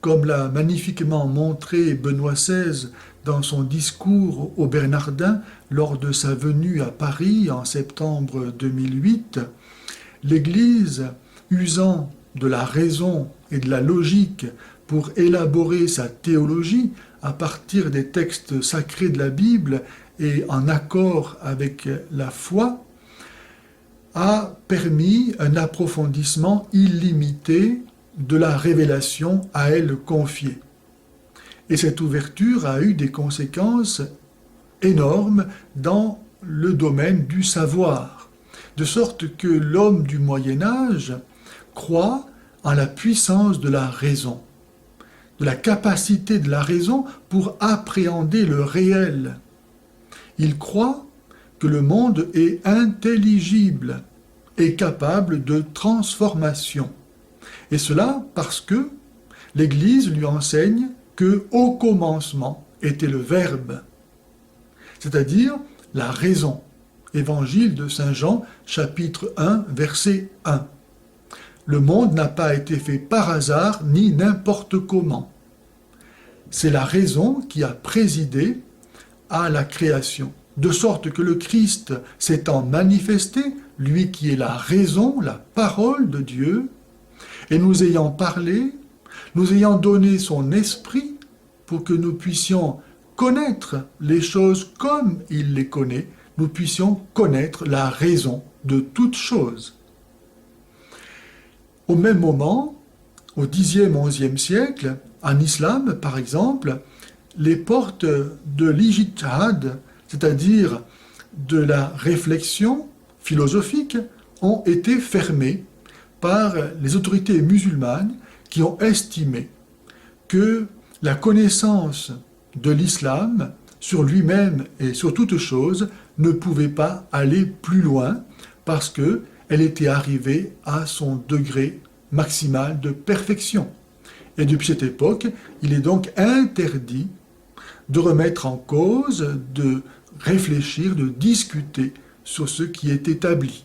comme l'a magnifiquement montré Benoît XVI dans son discours aux Bernardins lors de sa venue à Paris en septembre 2008, l'Église, usant de la raison et de la logique pour élaborer sa théologie à partir des textes sacrés de la Bible et en accord avec la foi, a permis un approfondissement illimité de la révélation à elle confiée. Et cette ouverture a eu des conséquences énormes dans le domaine du savoir, de sorte que l'homme du Moyen Âge croit en la puissance de la raison, de la capacité de la raison pour appréhender le réel. Il croit que le monde est intelligible et capable de transformation. Et cela parce que l'Église lui enseigne que au commencement était le Verbe, c'est-à-dire la raison. Évangile de Saint Jean, chapitre 1, verset 1. Le monde n'a pas été fait par hasard ni n'importe comment. C'est la raison qui a présidé à la création, de sorte que le Christ s'étant manifesté, lui qui est la raison, la parole de Dieu, et nous ayant parlé, nous ayant donné son esprit pour que nous puissions connaître les choses comme il les connaît, nous puissions connaître la raison de toutes choses. Au même moment, au Xe, XIe siècle, en islam par exemple, les portes de l'ijtihad, c'est-à-dire de la réflexion philosophique, ont été fermées par les autorités musulmanes qui ont estimé que la connaissance de l'islam sur lui-même et sur toute chose ne pouvait pas aller plus loin parce qu'elle était arrivée à son degré maximal de perfection. Et depuis cette époque, il est donc interdit de remettre en cause, de réfléchir, de discuter sur ce qui est établi.